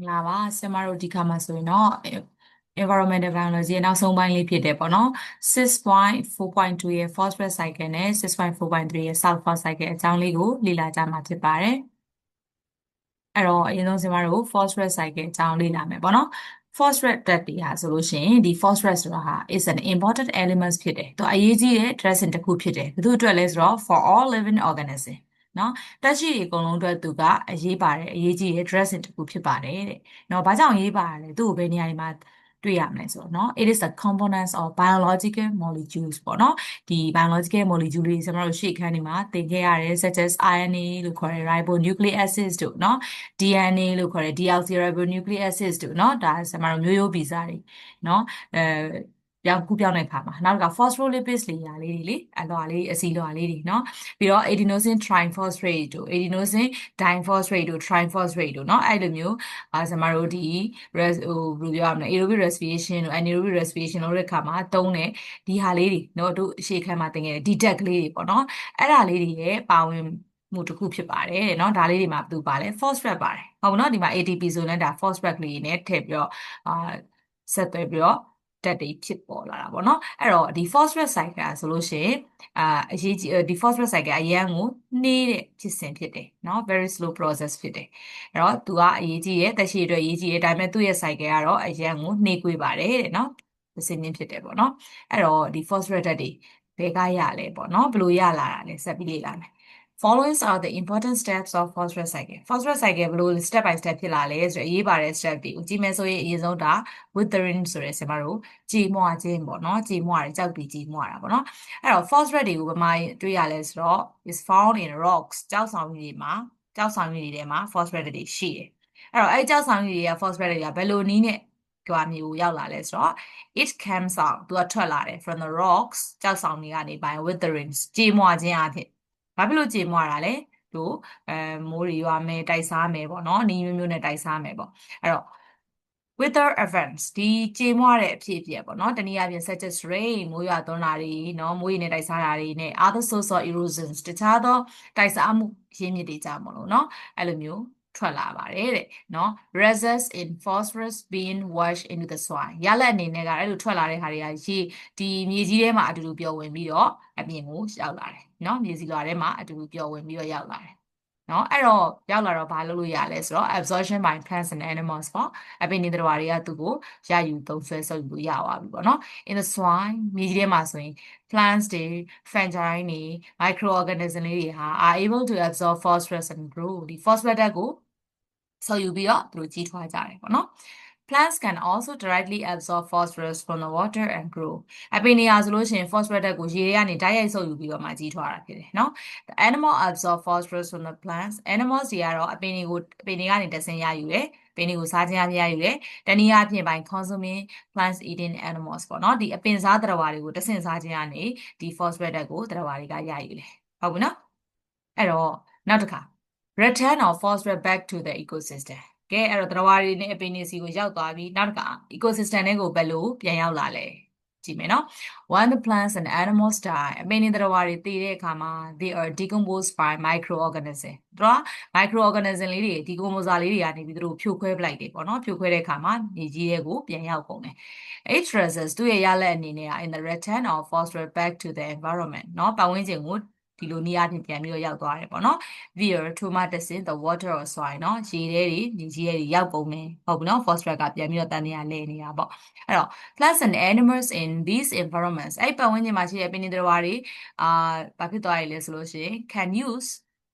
လာပါဆင်မတို့ဒီခါမှာဆိုရင်တော့ environmental biology ရဲ့နောက်ဆုံးပိုင်းလေးဖြစ်တယ်ပေါ့နော်6.4.2 ရဲ့ phosphorus cycle နဲ့6.4.3 ရဲ့ sulfur cycle အကြောင်းလေးကိုလေ့လာကြမှာဖြစ်ပါတယ်အဲ့တော့အရင်ဆုံးဆင်မတို့ phosphorus cycle အကြောင်းလေ့လာမယ်ပေါ့နော် phosphorus ဓာတ်တွေဟာဆိုလို့ရှိရင်ဒီ phosphorus ဆိုတာဟာ is an important element ဖြစ်တယ်သူအရေးကြီးတဲ့ dresing တစ်ခုဖြစ်တယ်ဘယ်သူအတွက်လဲဆိုတော့ for all living organism နော်တက်ရှိတွေအကုန်လုံးအတွက်သူကအရေးပါတယ်အရေးကြီးတဲ့ dressing တစ်ခုဖြစ်ပါတယ်တဲ့နော်ဘာကြောင့်အရေးပါလဲသူ့ကိုဘယ်နေရာတွေမှာတွေ့ရမလဲဆိုတော့နော် it is the components of biological molecules ပေါ့နော်ဒီ biological molecule တွေကျွန်တော်တို့ရှေ့ခန်းဒီမှာသင်ခဲ့ရတယ် such as RNA လို့ခေါ်တဲ့ ribonucleic acids တို့နော် DNA လို့ခေါ်တဲ့ deoxyribonucleic acids တို့เนาะဒါကျွန်တော်တို့မျိုးရိုးဗီဇတွေเนาะပြောင်းတဲ့အခါမှာနောက်က phospholipids တွေရာလေးတွေလေအလွာလေးအစီလွာလေးတွေเนาะပြီးတော့ adenosine triphosphate တို့ adenosine diphosphate တို့ triphosphate တို့เนาะအဲ့လိုမျိုးကျွန်တော်တို့ဒီဟိုဘယ်လိုပြောရမလဲ aerobic respiration တို့ anaerobic respiration တို့တဲ့အခါမှာသုံးတဲ့ဒီဟာလေးတွေเนาะတို့အရှိခန်းမှာသင်ခဲ့တဲ့ DTEC ကလေးတွေပေါ့เนาะအဲ့ဒါလေးတွေရဲ့ပါဝင်မှုတစ်ခုဖြစ်ပါတယ်တဲ့เนาะဒါလေးတွေမှာသူပါလဲ phosphate ပါတယ်ဟုတ်ပါเนาะဒီမှာ ATP ဆိုရင်လည်းဒါ phosphate ကလေးနဲ့ထည့်ပြီးတော့ဆက်သွယ်ပြီးတော့ဓာတ်တွေဖြစ်ပေါ်လာတာပေါ့เนาะအဲ့တော့ဒီ phosphate cycle ဆိုလို့ရှိရင်အရေးကြီးဒီ phosphate cycle အရန်ကိုနှေးတဲ့ဖြစ်စဉ်ဖြစ်တယ်เนาะ very slow process ဖြစ်တယ်အဲ့တော့သူကအရေးကြီးရဲ့တက်ရှိအတွက်အရေးကြီးရဲ့ဒါပေမဲ့သူ့ရဲ့ cycle ကတော့အရန်ကိုနှေးကွေးပါတယ်တဲ့เนาะသစင်းချင်းဖြစ်တယ်ပေါ့เนาะအဲ့တော့ဒီ phosphate ဓာတ်တွေဘယ်ကရလဲပေါ့เนาะဘယ်လိုရလာတာလဲဆက်ပြီးလေ့လာမယ်Following are the important steps of phosphorus cycle. Phosphorus cycle ဘယ်လို step by step ဖြစ်လာလဲဆိုတော့အရေးပါတဲ့ step တွေကိုကြည့်မယ်ဆိုရင်အရင်ဆုံးဒါ withering ဆိုတဲ့ဆင်မတို့ကြေမွခြင်းပေါ့နော်ကြေမွတယ်ကြောက်ပြီးကြေမွတာပေါ့နော်အဲ့တော့ phosphorus တွေကိုဘယ်မှာတွေ့ရလဲဆိုတော့ is found in rocks ကျောက်ဆောင်ကြီးတွေမှာကျောက်ဆောင်ကြီးတွေထဲမှာ phosphorus တွေရှိတယ်အဲ့တော့အဲ့ကျောက်ဆောင်ကြီးတွေက phosphorus တွေကဘယ်လိုနည်းနဲ့ကြွားမျိုးရောက်လာလဲဆိုတော့ it comes out သူကထွက်လာတယ် from the rocks ကျောက်ဆောင်တွေကနေ by withering ကြေမွခြင်းအဖြစ်ဘာဖြစ်လို့ကြေမွတာလဲတို့မိုးတွေရွာမယ်တိုက်စားမယ်ပေါ့နော်နီးမျိုးမျိုးနဲ့တိုက်စားမယ်ပေါ့အဲ့တော့ wither events ဒီကြေမွတဲ့အဖြစ်အပျက်ပေါ့နော်တနည်းအားဖြင့် such as rain မိုးရွာသွန်းတာတွေနော်မိုးရေနဲ့တိုက်စားတာတွေနဲ့ other source of erosions တခြားသောတိုက်စားမှုရင်းမြစ်တွေကြောင့်မလို့နော်အဲ့လိုမျိုးထွက်လာပါတယ်တဲ့နော် results in phosphorus being washed into the soil ရလက်အနေနဲ့ကအဲ့လိုထွက်လာတဲ့ဟာတွေကရေဒီမြေကြီးထဲမှာအတူတူပျော်ဝင်ပြီးတော့အပြင်ကိုရောက်လာတယ်နော်မြေစီလွှာထဲမှာအတူတူပျော်ဝင်ပြီးတော့ရောက်လာတယ်နော်အဲ့တော့ရောက်လာတော့ဘာလုပ်လို့ရလဲဆိုတော့ absorption by plants and animals ပေါ့အပင်တွေတွေကသူ့ကိုရယူသုံးဆွဲဆုပ်ယူလို့ရသွားပြီပေါ့နော် in the soil မြေကြီးထဲမှာဆိုရင် plants တွေ fungi တွေ microorganism လေးတွေဟာ are able to absorb phosphorus and grow ဒီ phosphorus ဓာတ်ကိုဆုပ်ယူပြီးတော့သူတို့ကြီးထွားကြတယ်ပေါ့နော် Plants can also directly absorb phosphorus from the water and grow အပင်တွေဟာဆိုလို့ရှိရင် phosphorus ဓာတ်ကိုရေထဲကနေတိုက်ရိုက်ဆုပ်ယူပြီးတော့မှကြီးထွားတာဖြစ်တယ်နော် The animal absorb phosphorus from the plants animals တွေကတော့အပင်တွေကနေတဆင့်ရယူတယ်ပင်တွေကိုစားခြင်းအများယူတယ်တနည်းအားဖြင့် by consuming plants eating animals ပေါ့နော်ဒီအပင်စားသတ္တဝါတွေကိုတဆင့်စားခြင်းကနေဒီ phosphorus ဓာတ်ကိုသတ္တဝါတွေကရယူတယ်ဟုတ်ပြီနော်အဲ့တော့နောက်တစ်ခါ return of phosphorus back to the ecosystem ကဲအဲ့တော့သတ္တဝါတွေနဲ့အပင်တွေစီကိုရောက်သွားပြီနောက်တစ်ခါ ecosystem တွေကိုဘယ်လိုပြန်ရောက်လာလဲကြည့်မယ်နော် when the plants and animals die အပင်တွေသတ္တဝါတွေတည်တဲ့အခါမှာ they are decomposed by microorganism သူက microorganism လေးတွေ decomposer လေးတွေကနေပြီးသူတို့ဖြိုခွဲပလိုက်တယ်ပေါ့နော်ဖြိုခွဲတဲ့အခါမှာမြေကြီးရဲ့ပြန်ရောက်ကုန်တယ် H results သူ့ရဲ့ရလဒ်အနေနဲ့ in the return of phosphorus back to the environment เนาะပတ်ဝန်းကျင်ကိုဒီလိုနည်းအားဖြင့်ပြန်ပြီးတော့ရောက်သွားတယ်ပေါ့နော် via ထိုမှတက်စင် the water or soil เนาะရေထဲတွေမြေကြီးထဲတွေရောက်ကုန်တယ်ဟုတ်ပြီနော် phosphorus ကပြန်ပြီးတော့တန်နေရလဲနေတာပေါ့အဲ့တော့ plants and animals in these environments အဲ့ပတ်ဝန်းကျင်မှာရှိတဲ့ပင်တွေသတ္တဝါတွေဘာဖြစ်သွားရလဲဆိုလို့ရှိရင် can use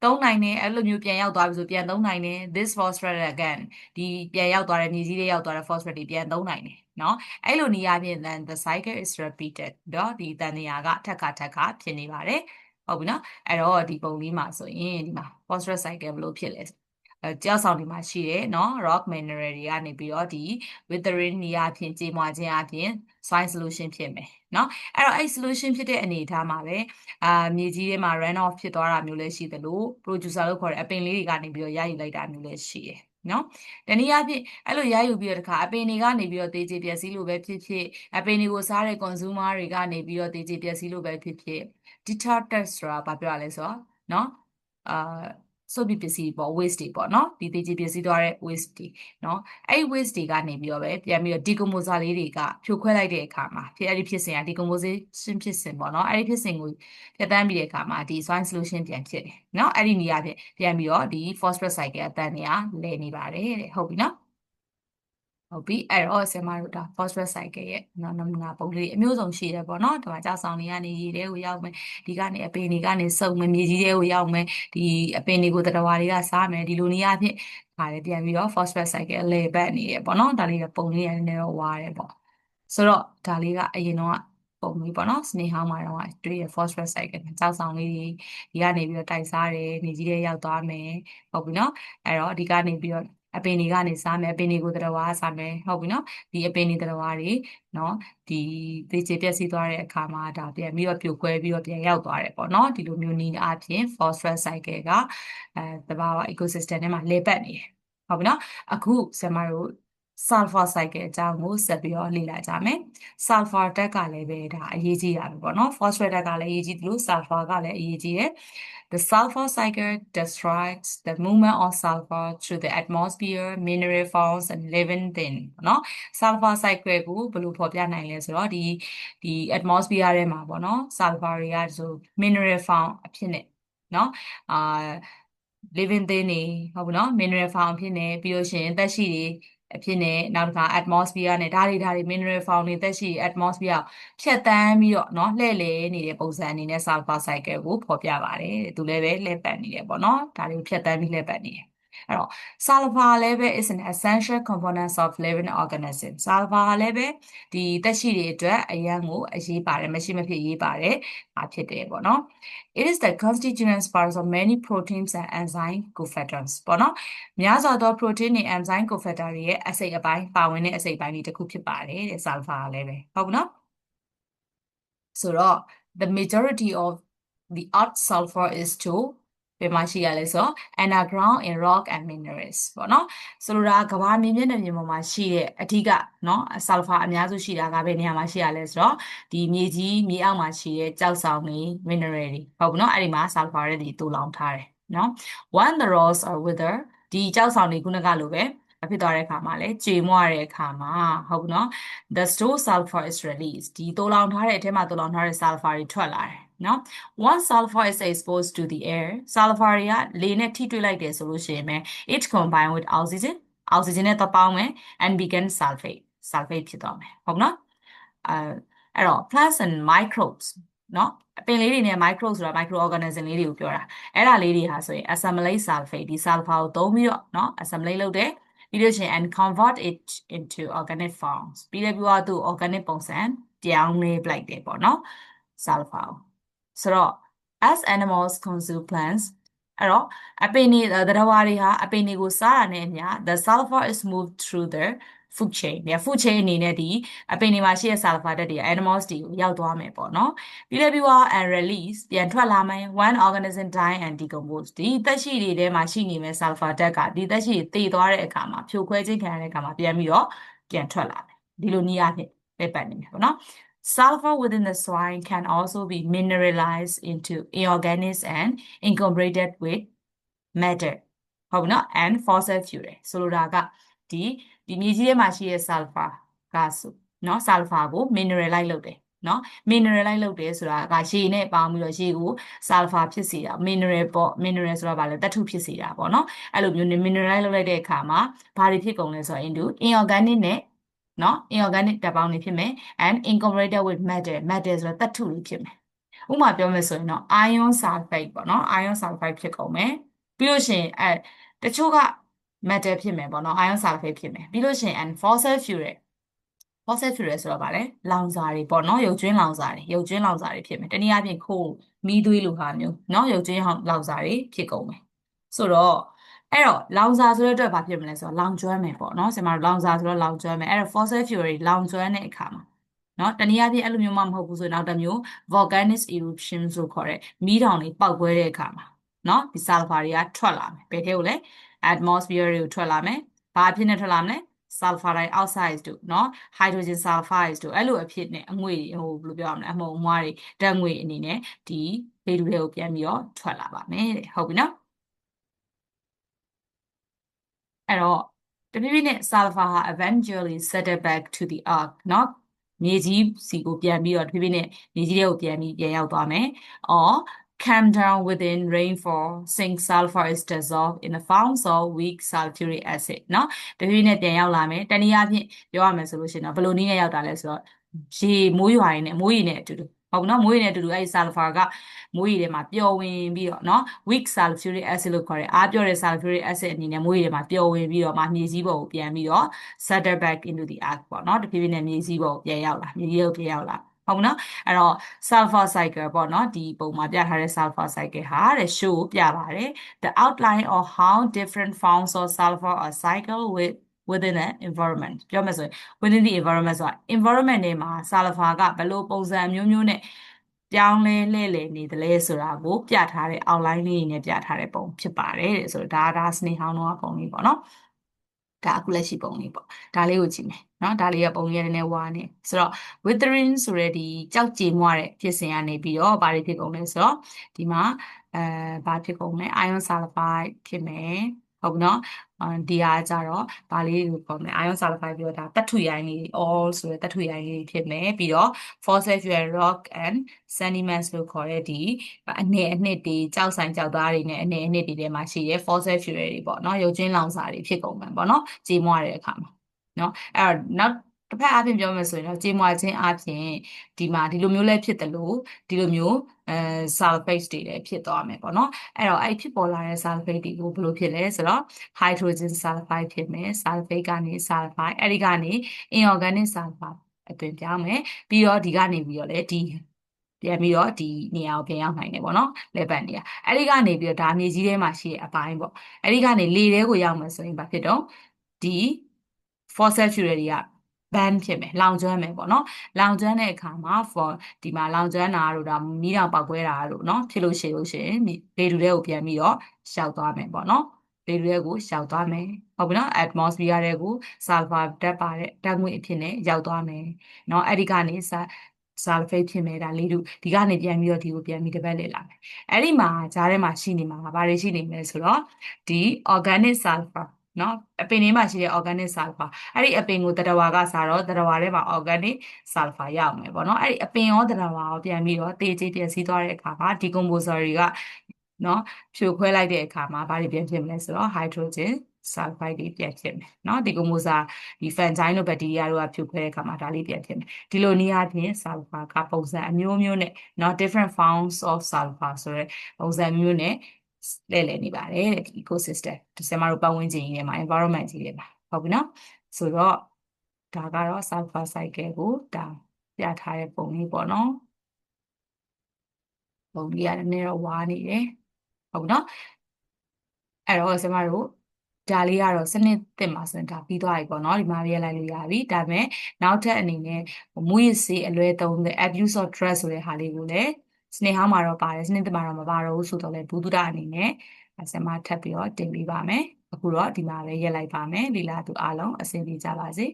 သုံးနိုင်တယ်အဲ့လိုမျိုးပြန်ရောက်သွားပြီဆိုပြန်သုံးနိုင်တယ် this phosphorus again ဒီပြန်ရောက်သွားတဲ့မြေကြီးထဲရောက်သွားတဲ့ phosphorus တွေပြန်သုံးနိုင်တယ်နော်အဲ့လိုနေရာဖြင့် then the cycle is repeated တော့ဒီတန်နေရာကထပ်ခါဖြစ်နေပါတယ်ဟုတ်ပြီနော်အဲ့တော့ဒီပုံလေးမှာဆိုရင်ဒီမှာ phosphorus cycle ဘယ်လိုဖြစ်လဲကျောက်ဆောင်တွေမှာရှိတဲ့เนาะ rock mineral တွေကနေပြီးတော့ဒီ withering နေရာဖြင့်ကြေမွခြင်းအပြင် soil solution ဖြစ်မယ်เนาะအဲ့တော့အဲ့ solution ဖြစ်တဲ့အနေအထားမှာပဲမြေကြီးထဲမှာ run off ဖြစ်သွားတာမျိုးလည်းရှိသလို producer လို့ခေါ်တဲ့အပင်လေးတွေကနေပြီးတော့ရယူလိုက်တာမျိုးလည်းရှိတယ်နော်တနည်းအားဖြင့်အဲ့လိုရယူပြီးတော့တခါအပင်တွေကနေပြီးတော့တေးချေပျက်စီးလို့ပဲဖြစ်ဖြစ်အပင်တွေကိုစားတဲ့ consumer တွေကနေပြီးတော့တေးချေပျက်စီးလို့ပဲဖြစ်ဖြစ် deter test ဆိုတာဘာပြောရလဲဆိုတော့နော် ဆိုပြီးပစ္စည်းပေါ့ waste တွေပေါ့နော်ဒီသေချေပစ္စည်းသွားတဲ့ waste တွေနော်အဲ့ waste တွေကနေပြီးတော့ပဲပြန်ပြီးတော့ decomposer လေးတွေကဖြိုခွဲလိုက်တဲ့အခါမှာအဲ့ဒီဖြစ်စဉ်က decomposition ဖြစ်စဉ်ပေါ့နော်အဲ့ဒီဖြစ်စဉ်ကိုဖြတ်တန်းပြီးတဲ့အခါမှာဒီ soil solution ပြန်ဖြစ်တယ်နော်အဲ့ဒီနေရာပြန်ပြီးတော့ဒီ phosphorus cycle အတန်းတွေကလဲနေပါတယ်တဲ့ဟုတ်ပြီနော်ဟုတ်ပြီအဲ့တော့ဆင်မတို့ဒါ phosphorus cycle ရဲ့နမူနာပုံလေးအမျိုးစုံရှိတယ်ပေါ့နော်ဒီမှာကြောက်ဆောင်တွေကနေရေထဲကိုရောက်မယ်ဒီကနေအပင်တွေကနေစုပ်မယ်မြေကြီးထဲကိုရောက်မယ်ဒီအပင်တွေကိုတတဝါတွေကစားမယ်ဒီလိုနေရာဖြင့်ဒါလည်းပြန်ပြီးတော့ phosphorus cycle အလဲပတ်နေတယ်ပေါ့နော်ဒါလေးကပုံလေးရနေတော့ဝါတယ်ပေါ့ဆိုတော့ဒါလေးကအရင်တော့ပုံလေးပေါ့နော်စနေဟောင်းမှာတော့တွေ့ရ phosphorus cycle ကြောက်ဆောင်လေးတွေဒီကနေပြီးတော့တိုက်စားတယ်မြေကြီးထဲရောက်သွားမယ်ဟုတ်ပြီနော်အဲ့တော့ဒီကနေပြီးတော့အပင်တွေကနေစားမယ်အပင်တွေကိုတရဝါစားမယ်ဟုတ်ပြီနော်ဒီအပင်တွေတရဝါတွေနော်ဒီသေချေပျက်စီးသွားတဲ့အခါမှာဒါပြန်ပြီးတော့ပြိုကွဲပြီးတော့ပြန်ရောက်သွားတယ်ပေါ့နော်ဒီလိုမျိုးနည်းအားဖြင့် phosphorus cycle ကသဘာဝ ecosystem ထဲမှာလဲပတ်နေတယ်ဟုတ်ပြီနော်အခုဆရာမတို့ sulfur cycle အကြောင်းကိုဆက်ပြီးတော့လေ့လာကြမယ် sulfur ဓာတ်ကလည်းပဲဒါအရေးကြီးတာပဲပေါ့နော် phosphorus ဓာတ်ကလည်းအရေးကြီးတယ်လို့ sulfur ကလည်းအရေးကြီးတယ် The sulfur cycle describes the movement of sulfur through the atmosphere, mineral forms and living things เนาะ sulfur cycle ကိုဘယ်လိုဖော်ပြနိုင်လဲဆိုတော့ဒီ atmosphere ထဲမှာပေါ့နော် sulfur တွေကဆို mineral form အဖြစ်နဲ့เนาะအာ living thing တွေဟုတ်ပြီเนาะ mineral form အဖြစ်နဲ့ပြီးလို့ရှိရင်သက်ရှိတွေအဖြစ်နဲ့နောက်တစ်ခါ atmosphere နဲ့ဒါတွေ mineral form တွေသက်ရှိ atmosphere ဖြတ်တန်းပြီးတော့เนาะလှည့်လည်နေတဲ့ပုံစံအနေနဲ့ sulfur cycle ကိုဖော်ပြပါတယ်သူလည်းပဲလှည့်ပတ်နေတယ်ပေါ့เนาะဒါတွေကိုဖြတ်တန်းပြီးလှည့်ပတ်နေတယ်အဲ့တော့ sulfur လည်းပဲ is an essential component of living organism sulfur လည်းပဲဒီသက်ရှိတွေအတွက်အရန်ကိုအရေးပါတယ်မရှိမဖြစ်ရေးပါတယ်ဖြစ်တယ်ပေါ့เนาะ it is the constituent parts of many proteins and enzyme cofactors ပေါ့နော်များစွာသော protein တွေ enzyme cofactor တွေရဲ့အစိတ်အပိုင်းပါဝင်တဲ့အစိတ်အပိုင်းတွေတစ်ခုဖြစ်ပါတယ်တဲ့ sulfur လည်းပဲဟုတ်ပြီနော်ဆိုတော့ the majority of the earth sulfur is to ဘယ်မှာရှိရလဲဆိုတော့ underground in rock and minerals ပေါ့နော်ဆိုလိုတာကဘာမြေမျက်နှာပြင်ပေါ်မှာရှိတဲ့အဓိကเนาะ sulfur အများစုရှိတာကဘယ်နေရာမှာရှိရလဲဆိုတော့ဒီမြေကြီးမြေအောက်မှာရှိတဲ့ကျောက်ဆောင်တွေ mineral တွေဟုတ်ပြီเนาะအဲ့ဒီမှာ sulfur တွေတူလောင်ထားတယ်เนาะ when the rocks are wither ဒီကျောက်ဆောင်တွေခုနကလိုပဲဖြစ်သွားတဲ့အခါမှာလဲကြေမွတဲ့အခါမှာဟုတ်ပြီเนาะ the stored sulfur is released ဒီတူလောင်ထားတဲ့အထဲမှာတူလောင်ထားတဲ့ sulfur တွေထွက်လာတယ်နော် once sulfur is exposed to the air sulfur တွေကလေနဲ့ထိတွေ့လိုက်တယ်ဆိုလို့ရှိရင်ပဲ it combine with oxygen နဲ့တော့ပေါင်းမယ် and become sulfate ဖြစ်သွားမယ်ဟုတ်နော်အဲ့တော့ plants and microbes နော်အပင်လေးတွေနဲ့ microbes ဆိုတာ microorganism လေးတွေကိုပြောတာအဲ့ဒါလေးတွေဟာဆိုရင် assimilate sulfate ဒီ sulfur ကိုသုံးပြီးတော့နော် assimilate လုပ်တယ်ပြီးလို့ရှိရင် and convert it into organic forms ပြီးလည်းပြီးတော့သူ organic ပုံစံပြောင်းလဲပလိုက်တယ်ပေါ့နော် sulfur ဆိုတော့ as animals consume plants အဲ့တော့အပင်တွေသတ္တဝါတွေဟာအပင်တွေကိုစားတာနဲ့အမျှ the sulfur is moved through the food chain เนี่ย food chain အနေနဲ့ဒီအပင်တွေမှာရှိတဲ့ sulfur ဓာတ်တွေ animals တွေကိုရောက်သွားမယ်ပေါ့နော်ပြီးလည်းပြီးတော့ and release ပြန်ထွက်လာမယ် one organism die and decompose ဒီသက်ရှိတွေထဲမှာရှိနေမဲ့ sulfur ဓာတ်ကဒီသက်ရှိတွေတည်သွားတဲ့အခါမှာဖြိုခွဲခြင်းခံရတဲ့အခါမှာပြန်ပြီးတော့ပြန်ထွက်လာမယ်ဒီလိုနည်းအားဖြင့်ပဲပတ်နေမယ်ပေါ့နော်Sulfur within the soil can also be mineralized into inorganics and incorporated with matter ဟုတ်ပြီနော် and fossil fuel ဆိုလိုတာကဒီမြေကြီးထဲမှာရှိတဲ့ sulfur ကဆိုနော် sulfur ကို mineralize လုပ်တယ်နော် mineralize လုပ်တယ်ဆိုတာကရေနဲ့ပေါင်းပြီးတော့ရေကို sulfur ဖြစ်စေတာ mineral ပေါ့ mineral ဆိုတာဗာလဲသတ္ထုဖြစ်စေတာပေါ့နော်အဲ့လိုမျိုး mineralize လုပ်လိုက်တဲ့အခါမှာဘာတွေဖြစ်ကုန်လဲဆိုတော့ into inorganic နဲ့နော် inorganic ဓာတ်ပေါင်းတွေဖြစ်မယ် and incorporated with matter ဆိုတာသတ္ထုတွေဖြစ်မယ်ဥပမာပြောမယ်ဆိုရင်တော့ iron sulfate ပေါ့နော် iron sulfate ဖြစ်ကုန်မယ်ပြီးလို့ရှိရင်တချို့က metal ဖြစ်မယ်ပေါ့နော် iron sulfate ဖြစ်မယ်ပြီးလို့ရှိရင် and fossil fuel ဆိုတော့ဗာလဲလောင်စာတွေပေါ့နော်ရုပ်ကြွင်းလောင်စာတွေဖြစ်မယ်တနည်းအားဖြင့်ခိုးမီးသွေးလိုဟာမျိုးနော်ရုပ်ကြွင်းလောင်စာတွေဖြစ်ကုန်မယ်ဆိုတော့အဲ့တော့လောင်စာဆိုတဲ့အတွက်ဘာဖြစ်မလဲဆိုတော့လောင်ကျွမ်းမယ်ပေါ့နော်ဆင်မတို့လောင်စာဆိုတော့လောင်ကျွမ်းမယ်အဲ့တော့ fossil fuel တွေလောင်ကျွမ်းတဲ့အခါမှာနော်တနည်းအားဖြင့်အဲ့လိုမျိုးမှမဟုတ်ဘူးဆိုရင်နောက်တစ်မျိုး volcanic eruption ဆိုခေါ်တဲ့မီးတောင်တွေပေါက်ကွဲတဲ့အခါမှာနော်ဒီ sulfur တွေကထွက်လာမယ်ဘယ်ထဲကိုလဲ atmosphere တွေကိုထွက်လာမယ်ဘာအဖြစ်နဲ့ထွက်လာမလဲ sulfur dioxide တို့เนาะ hydrogen sulfide တို့အဲ့လိုအဖြစ်နဲ့အငွေ့ဟိုဘယ်လိုပြောရမလဲအမှုံအမွှားတွေဓာတ်ငွေ့အနေနဲ့ဒီလေထုတွေကိုပြန်ပြီးတော့ထွက်လာပါမယ်တဲ့ဟုတ်ပြီနော်အဲ့တော့တဖြည်းဖြည်းနဲ့ sulfur ဟာ eventually settle back to the earth เนาะမြေကြီးစီကိုပြန်ပြီးတော့တဖြည်းဖြည်းနဲ့မြေကြီးတွေကိုပြန်ရောက်သွားမယ် or come down within rainfall zinc sulfur is dissolved in the forms of weak sulfuric acid เนาะတဖြည်းဖြည်းနဲ့ပြန်ရောက်လာမယ်တနည်းအားဖြင့်ပြောရမယ်ဆိုလို့ရှိရင်တော့ဘယ်လိုနည်းနဲ့ရောက်တာလဲဆိုတော့ရေမိုးရွာရင်နဲ့မိုးရေနဲ့အတူတူဟုတ်နော်မိုးရေနဲ့အတူတူအဲ့ဒီ sulfur ကမိုးရေထဲမှာပျော်ဝင်ပြီးတော့เนาะ weak sulfuric acid လို့ခေါ်တယ်အားပြောတဲ့ sulfuric acid အနေနဲ့မိုးရေထဲမှာပျော်ဝင်ပြီးတော့မှမြေကြီးပေါ်ကိုပြန်ပြီးတော့ settle back into the earth ပေါ့เนาะတဖြည်းဖြည်းနဲ့မြေကြီးပေါ်ကိုပြန်ရောက်လာမြေကြီးကိုပြန်ရောက်လာဟုတ်နော်အဲ့တော့ sulfur cycle ပေါ့နော်ဒီပုံမှာပြထားတဲ့ sulfur cycle ဟာတဲ့ show ပြပါတယ် the outline of how different forms of sulfur are cycle within the environment ပြောမယ်ဆိုရင် within the environment ဆိုတာ environment ထဲမှာ sulfur ကဘယ်လိုပုံစံမျိုးမျိုးနဲ့ပြောင်းလဲလှည့်လည်နေသလဲဆိုတာကိုပြထားတဲ့ outline လေးနဲ့ပြထားတဲ့ပုံဖြစ်ပါတယ်တဲ့ဆိုတော့ဒါစနေဟောင်းတော့ပုံလေးပေါ့နော်ဒါအခုလက်ရှိပုံလေးပေါ့ဒါလေးကိုကြည့်မယ်เนาะဒါလေးကပုံလေးရတဲ့ဝါနေဆိုတော့ withering ဆိုတဲ့ဒီကြောက်ကြေမွတဲ့ဖြစ်စဉ်ကနေပြီးတော့ဘာတွေဖြစ်ကုန်လဲဆိုတော့ဒီမှာဘာဖြစ်ကုန်လဲ ion sulfide ဖြစ်မယ်ဟုတ်ပြီเนาะဒီဟာကြတော့ဘာလေးကိုခေါ်မယ် ion sulfide ပြီးတော့ဒါသတ္တုရိုင်းလေး all ဆိုတဲ့သတ္တုရိုင်းလေးဖြစ်မယ်ပြီးတော့ fossil fuel rock and sediments လို့ခေါ်တဲ့ဒီအနေအနှစ်တွေကြောက်ဆိုင်ကြောက်သားတွေနဲ့အနေအနှစ်တွေထဲမှာရှိတဲ့ fossil fuel တွေပေါ့เนาะရုပ်ချင်းလောင်စာတွေဖြစ်ကုန်မှာပေါ့เนาะကြေမွတဲ့အခါမှာเนาะအဲ့တော့နောက်တစ်ဖက်အပြင်ပြောမယ်ဆိုရင်တော့ကြေမွခြင်းအပြင်ဒီမှာဒီလိုမျိုးလဲဖြစ်တယ်လို့ဒီလိုမျိုးsulfate တွေလည်းဖြစ်သွားမယ်ပေါ့နော်အဲ့တော့အဲ့ဖြစ်ပေါ်လာတဲ့ sulfate တွေကိုဘယ်လိုဖြစ်လဲဆိုတော့ hydrogen sulfide ဖြစ်မယ် sulfate ကနေ sulfide အဲ့ဒီကနေ inorganic sulfur အသွင်ပြောင်းမယ်ပြီးတော့ဒီကနေပြီးတော့လည်းဒီပြန်ပြီးတော့ဒီနေရာကိုပြန်ရောက်နိုင်တယ်ပေါ့နော်လေပတ်နေရအဲ့ဒီကနေပြီးတော့ဒါမြေကြီးထဲမှာရှိတဲ့အပိုင်းပေါ့အဲ့ဒီကနေလေထဲကိုရောက်မယ်ဆိုရင်ဘာဖြစ်တော့ဒီ fossil fuel တွေက ban ဖြစ်မယ်လောင်ကျွမ်းမယ်ပေါ့နော်လောင်ကျွမ်းတဲ့အခါမှာ for ဒီမှာလောင်ကျွမ်းတာတို့ဒါမီးတောင်ပောက်ကွဲတာတို့เนาะဖြစ်လို့ရှိရင်လေထုထဲကိုပြန်ပြီးတော့ရှောက်သွားမယ်ပေါ့နော်လေထုထဲကိုရှောက်သွားမယ်ဟုတ်ပြီနော် atmosphere ထဲကို sulfur ဓာတ်ပါတဲ့ဓာတ်ငွေ့အဖြစ်နဲ့ရောက်သွားမယ်เนาะအဲ့ဒီကနေsulfate ဖြစ်မယ်ဒါလေထုဒီကနေပြန်ပြီးတော့ဒီကိုပြန်ပြီးတပတ်လေလာမယ်အဲ့ဒီမှာဂျားထဲမှာရှိနေမှာဘာတွေရှိနေမလဲဆိုတော့ဒီ organic sulfur เนาะအပင်လေးမှာရှိတဲ့ organic sulfur အဲ့ဒီအပင်ကိုတတဝါကစားတော့တတဝါထဲမှာ organic sulfur ရောက်မယ်ပေါ့เนาะအဲ့ဒီအပင်ရောတတဝါရောပြန်ပြီးတော့တေးကြေးပြန်စီးသွားတဲ့အခါမှာ decomposer တွေကเนาะဖြိုခွဲလိုက်တဲ့အခါမှာဘာတွေပြန်ဖြစ်မလဲဆိုတော့ hydrogen sulfide တွေပြန်ဖြစ်မယ်เนาะ decomposer ဒီ fungi တို့ bacteria တို့ကဖြိုခွဲတဲ့အခါမှာဒါလေးပြန်ဖြစ်မယ်ဒီလိုနည်းအားဖြင့် sulfur ကပုံစံအမျိုးမျိုးနဲ့เนาะ different forms of sulfur ဆိုတဲ့ပုံစံမျိုးနဲ့လဲလှယ်နေပါတယ်တဲ့ဒီ ecosystem ဒီစမတို့ပတ်ဝန်းကျင်ကြီးထဲမှာ environment ကြီးထဲမှာဟုတ်ပြီနော်ဆိုတော့ဒါကတော့ sulfur cycle ကိုဒါပြထားတဲ့ပုံလေးပေါ့နော်ပုံလေးကလည်းနည်းတော့ဝါနေတယ်ဟုတ်ပြီနော်အဲ့တော့စမတို့ဒါလေးကတော့စနစ်သစ်မှာဆိုရင်ဒါပြီးသွားပြီပေါ့နော်ဒီမှာရေးလိုက်လို့ရပြီဒါပေမဲ့နောက်ထပ်အနေနဲ့မူရစ်ဆေးအလွဲသုံးတဲ့ abuse of drug ဆိုတဲ့ဟာလေးကိုလည်းစနေဟောင်းမှာတော့ပါတယ်စနေသစ်မှာတော့မပါတော့ဘူးဆိုတော့လေဘူးတုဒအနေနဲ့ဆင်မထပ်ပြီးတော့တင်ပေးပါမယ်အခုတော့ဒီမှာပဲရက်လိုက်ပါမယ်လီလာသူအားလုံးအဆင်ပြေကြပါစေ